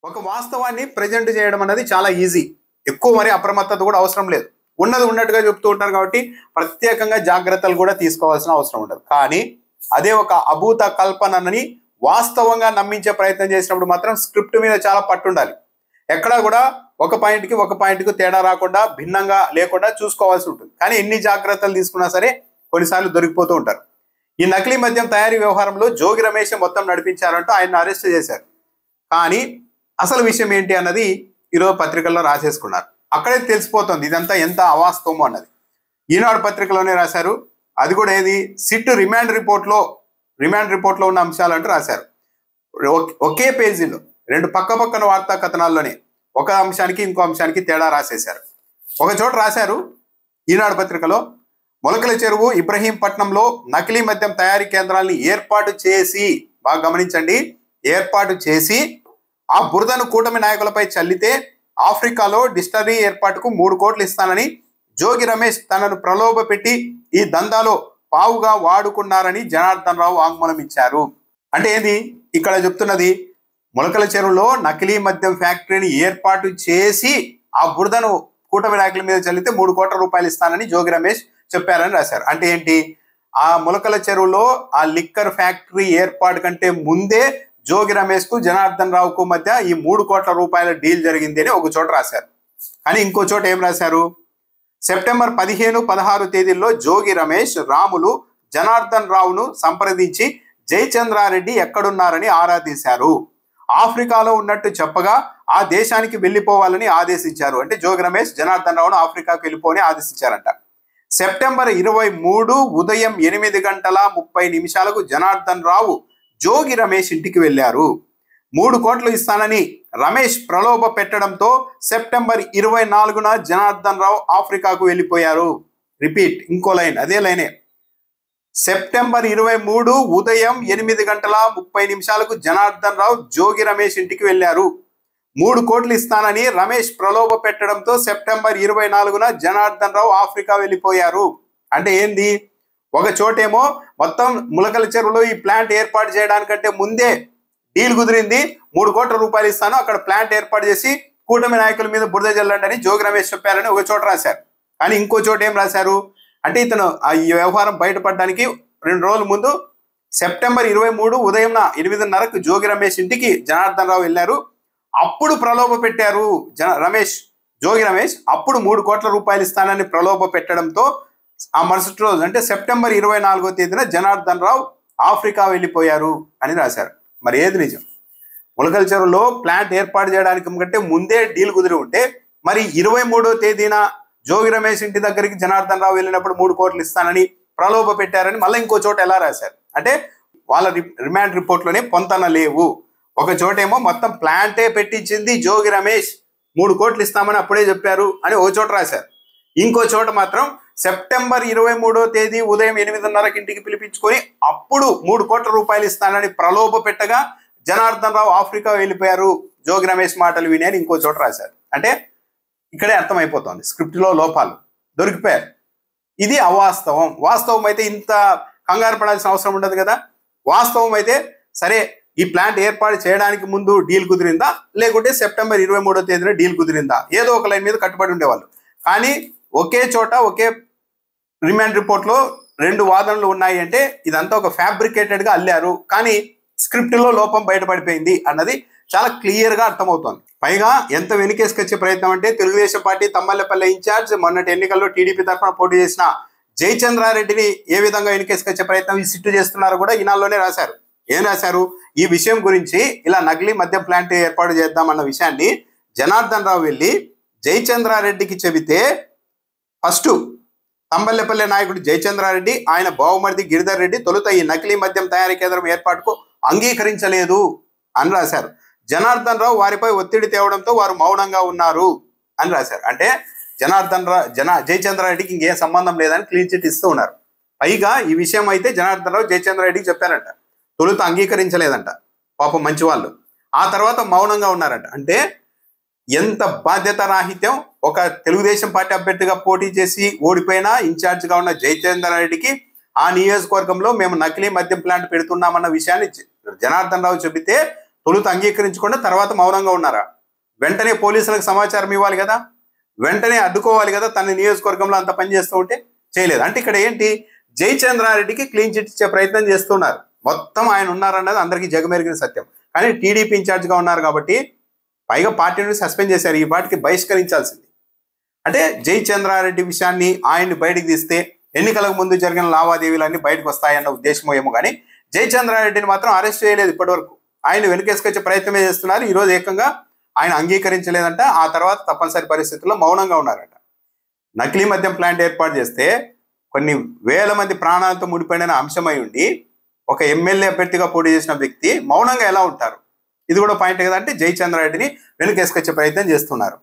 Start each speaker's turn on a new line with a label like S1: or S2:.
S1: ఒక వాస్తవాన్ని ప్రెజెంట్ చేయడం అనేది చాలా ఈజీ. ఎక్కువ మరి అప్రమత్తత కూడా అవసరం లేదు. ఉన్నది ఉన్నట్టుగా చెప్తూ ఉంటారు కాబట్టి ప్రత్యేకంగా జాగ్రత్తలు కూడా తీసుకోవాల్సిన అవసరం ఉండదు. కానీ అదే ఒక అభూత కల్పనని వాస్తవంగా నమ్మించే ప్రయత్నం చేసినప్పుడు మాత్రం స్క్రిప్ట్ మీద చాలా పట్టు ఉండాలి. ఎక్కడా కూడా ఒక పాయింట్కి తేడా రాకుండా భిన్నంగా లేకుండా చూసుకోవాల్సి ఉంటుంది. కానీ ఎన్ని జాగ్రత్తలు తీసుకున్నా సరే కొన్నిసార్లు దొరికిపోతూ ఉంటారు. ఈ నకిలీ మద్యం తయారీ వ్యవహారంలో జోగి రమేష్ మొత్తం నడిపించారంటూ ఆయన అరెస్ట్ చేశారు. కానీ అసలు విషయం ఏంటి అన్నది ఈరోజు పత్రికల్లో రాసేసుకున్నారు. అక్కడే తెలిసిపోతుంది ఇదంతా ఎంత అవాస్తవమో అన్నది. ఈనాడు పత్రికలోనే రాశారు. అది కూడా ఏది సిట్ రిమాండ్ రిపోర్ట్లో ఉన్న అంశాలంటూ రాశారు. ఒకే పేజీలో రెండు పక్కన వార్తా కథనాల్లోనే ఒక అంశానికి ఇంకో అంశానికి తేడా రాసేశారు. ఒక చోట రాశారు ఈనాడు పత్రికలో, మొలకల చెరువు ఇబ్రహీంపట్నంలో నకిలీ మద్యం తయారీ కేంద్రాన్ని ఏర్పాటు చేసి, బాగా గమనించండి, ఏర్పాటు చేసి ఆ బురదను కూటమి నాయకులపై చల్లితే ఆఫ్రికాలో డిస్టరీ ఏర్పాటుకు 3 కోట్లు ఇస్తానని జోగి రమేష్ తనను ప్రలోభ పెట్టి ఈ దందాలో పావుగా వాడుకున్నారని జనార్దన్ రావు వాంగ్మూలం ఇచ్చారు. అంటే ఏంది ఇక్కడ చెప్తున్నది? మొలకల చెరువులో నకిలీ మద్యం ఫ్యాక్టరీని ఏర్పాటు చేసి ఆ బురదను కూటమి నాయకుల మీద చల్లితే 3 కోట్ల రూపాయలు ఇస్తానని జోగి రమేష్ చెప్పారని రాశారు. అంటే ఏంటి? ఆ మొలకల చెరువులో ఆ లిక్కర్ ఫ్యాక్టరీ ఏర్పాటు కంటే ముందే జోగి రమేష్ కు జనార్దన్ రావుకు మధ్య ఈ 3 కోట్ల రూపాయల డీల్ జరిగింది అని ఒక చోట రాశారు. కానీ ఇంకో చోట ఏం రాశారు? సెప్టెంబర్ 15, 16 తేదీల్లో జోగి రమేష్, రాములు జనార్దన్ రావును సంప్రదించి జయచంద్రారెడ్డి ఎక్కడున్నారని ఆరా తీశారు. ఆఫ్రికాలో ఉన్నట్టు చెప్పగా ఆ దేశానికి వెళ్ళిపోవాలని ఆదేశించారు. అంటే జోగి రమేష్ జనార్దన్ రావును ఆఫ్రికాకు వెళ్ళిపోని ఆదేశించారంట. సెప్టెంబర్ 23 ఉదయం 8:30 జనార్దన్ రావు జోగి రమేష్ ఇంటికి వెళ్ళారు. 3 కోట్లు ఇస్తానని రమేష్ ప్రలోభ పెట్టడంతో సెప్టెంబర్ 24న జనార్దన్ రావు ఆఫ్రికాకు వెళ్ళిపోయారు. రిపీట్, ఇంకో లైన్, అదే లైనే. సెప్టెంబర్ 23 ఉదయం 8:30 జనార్దన్ రావు జోగి రమేష్ ఇంటికి వెళ్ళారు. 3 కోట్లు ఇస్తానని రమేష్ ప్రలోభ పెట్టడంతో సెప్టెంబర్ 24న జనార్దన్ రావు ఆఫ్రికా వెళ్ళిపోయారు. అంటే ఏంది? ఒక చోటేమో మొత్తం ములకల చెరువులో ఈ ప్లాంట్ ఏర్పాటు చేయడానికంటే ముందే డీల్ కుదిరింది, 3 కోట్ల రూపాయలు ఇస్తాను, అక్కడ ప్లాంట్ ఏర్పాటు చేసి కూటమి నాయకుల మీద బురద జల్లండి అని జోగి రమేష్ చెప్పారని ఒక చోట రాశారు. కానీ ఇంకో చోట ఏం రాశారు అంటే ఇతను ఈ వ్యవహారం బయటపడడానికి 2 రోజుల ముందు సెప్టెంబర్ 23 ఉదయం 8:30కు జోగి రమేష్ ఇంటికి జనార్దన్ రావు వెళ్ళారు. అప్పుడు ప్రలోభ పెట్టారు జోగి రమేష్ అప్పుడు 3 కోట్ల రూపాయలు ఇస్తానని ప్రలోభ పెట్టడంతో ఆ మరుసటి రోజు అంటే సెప్టెంబర్ 24వ తేదీన జనార్దన్ రావు ఆఫ్రికా వెళ్ళిపోయారు అని రాశారు. మరి ఏది నిజం? ములకల చెరువులో ప్లాంట్ ఏర్పాటు చేయడానికి కంటే ముందే డీల్ కుదిరి ఉంటే మరి 23వ తేదీన జోగి రమేష్ ఇంటి దగ్గరికి జనార్దన్ రావు వెళ్ళినప్పుడు 3 కోట్లు ఇస్తానని ప్రలోభ పెట్టారని మళ్ళీ ఇంకో చోట ఎలా రాశారు? అంటే వాళ్ళ రిమాండ్ రిపోర్ట్లోనే పొంతన లేవు. ఒక చోటేమో మొత్తం ప్లాంటే పెట్టించింది జోగి రమేష్, 3 కోట్లు ఇస్తామని అప్పుడే చెప్పారు అని ఒక చోట రాశారు. ఇంకో చోట మాత్రం సెప్టెంబర్ 23వ తేదీ ఉదయం 8:30కి ఇంటికి పిలిపించుకొని అప్పుడు 3 కోట్ల రూపాయలు ఇస్తానని ప్రలోభ పెట్టగా జనార్దన్ రావు ఆఫ్రికా వెళ్ళిపోయారు జోగి రమేష్ మాటలు విని అని ఇంకో చోట రాశారు. అంటే ఇక్కడే అర్థమైపోతుంది స్క్రిప్ట్లో లోపాలు దొరికిపోయారు. ఇది అవాస్తవం. వాస్తవం అయితే ఇంత కంగారు పడాల్సిన అవసరం ఉండదు కదా. వాస్తవం అయితే సరే, ఈ ప్లాంట్ ఏర్పాటు చేయడానికి ముందు డీల్ కుదిరిందా, లేకుంటే సెప్టెంబర్ 23వ తేదీన డీల్ కుదిరిందా, ఏదో ఒక లైన్ మీద కట్టుబడి ఉండేవాళ్ళు. కానీ ఒకే చోట ఒకే రిమాండ్ రిపోర్ట్లో 2 వాదనలు ఉన్నాయి అంటే ఇదంతా ఒక ఫ్యాబ్రికేటెడ్గా అల్లారు. కానీ స్క్రిప్ట్లో లోపం బయటపడిపోయింది అన్నది చాలా క్లియర్గా అర్థమవుతోంది. పైగా ఎంత వెనుకేసుకొచ్చే ప్రయత్నం అంటే తెలుగుదేశం పార్టీ తమ్మలపల్లి ఇన్ఛార్జ్, మొన్నటి ఎన్నికల్లో టీడీపీ తరఫున పోటీ చేసిన జయచంద్రారెడ్డిని ఏ విధంగా వెనుకేసుకొచ్చే ప్రయత్నం ఈ సిట్టు చేస్తున్నారో కూడా ఈనాడులోనే రాశారు. ఏం రాశారు? ఈ విషయం గురించి ఇలా నకిలీ మద్యం ప్లాంట్ ఏర్పాటు చేద్దామన్న విషయాన్ని జనార్దన్ రావు వెళ్ళి జయచంద్రారెడ్డికి చెబితే ఫస్ట్ తంబల్లపల్లి నాయకుడు జయచంద్రారెడ్డి, ఆయన బావమరిది గిరిధర్ రెడ్డి తొలుత ఈ నకిలీ మద్యం తయారీ కేంద్రం ఏర్పాటుకు అంగీకరించలేదు అని రాశారు. జనార్దన్ రావు వారిపై ఒత్తిడి తేవడంతో వారు మౌనంగా ఉన్నారు అని రాశారు. అంటే జయచంద్రారెడ్డికి ఇంకేం సంబంధం లేదని క్లీన్ చిట్ ఇస్తూ ఉన్నారు. పైగా ఈ విషయం అయితే జనార్దన్ రావు జయచంద్రారెడ్డికి చెప్పారంట, తొలుత అంగీకరించలేదంట, పాపం మంచి వాళ్ళు. ఆ తర్వాత మౌనంగా ఉన్నారంట. అంటే ఎంత బాధ్యత రాహిత్యం! ఒక తెలుగుదేశం పార్టీ అభ్యర్థిగా పోటీ చేసి ఓడిపోయిన ఇన్ఛార్జ్గా ఉన్న జయచంద్రారెడ్డికి ఆ నియోజకవర్గంలో మేము నకిలీ మద్యం ప్లాంట్ పెడుతున్నామన్న విషయాన్ని జనార్దన్ రావు చెబితే తొలుత అంగీకరించకుండా తర్వాత మౌనంగా ఉన్నారా? వెంటనే పోలీసులకు సమాచారం ఇవ్వాలి కదా, వెంటనే అడ్డుకోవాలి కదా. తన నియోజకవర్గంలో అంత పని చేస్తూ ఉంటే చేయలేదు. అంటే ఇక్కడ ఏంటి, జయచంద్రారెడ్డికి క్లీన్ చిట్ ఇచ్చే ప్రయత్నం చేస్తున్నారు. మొత్తం ఆయన ఉన్నారన్నది అందరికీ జగమెరిగిన సత్యం. కానీ టీడీపీ ఇన్ఛార్జ్గా ఉన్నారు కాబట్టి, పైగా పార్టీ నుండి సస్పెండ్ చేశారు. ఈ వాటికి బహిష్కరించాల్సింది. అంటే జయచంద్రారెడ్డి విషయాన్ని ఆయన్ని బయటకు తీస్తే ఎన్నికలకు ముందు జరిగిన లావాదేవీలన్నీ బయటకు వస్తాయన్న ఉద్దేశమో ఏమో, కానీ జయచంద్రారెడ్డిని మాత్రం అరెస్ట్ చేయలేదు ఇప్పటివరకు. ఆయన వెనుకేసుకొచ్చే ప్రయత్నమే చేస్తున్నారు. ఈరోజు ఏకంగా ఆయన అంగీకరించలేదంట. ఆ తర్వాత తప్పనిసరి పరిస్థితుల్లో మౌనంగా ఉన్నారట. నకిలీ మద్యం ప్లాంట్ ఏర్పాటు చేస్తే కొన్ని వేల మంది ప్రాణాలతో ముడిపడిన అంశమై ఉండి ఒక ఎమ్మెల్యే అభ్యర్థిగా పోటీ చేసిన వ్యక్తి మౌనంగా ఎలా ఉంటారు? ఇది కూడా పాయింట్ కదా. అంటే జయచంద్రారెడ్డిని వెనుకేసుకొచ్చే ప్రయత్నం చేస్తున్నారు.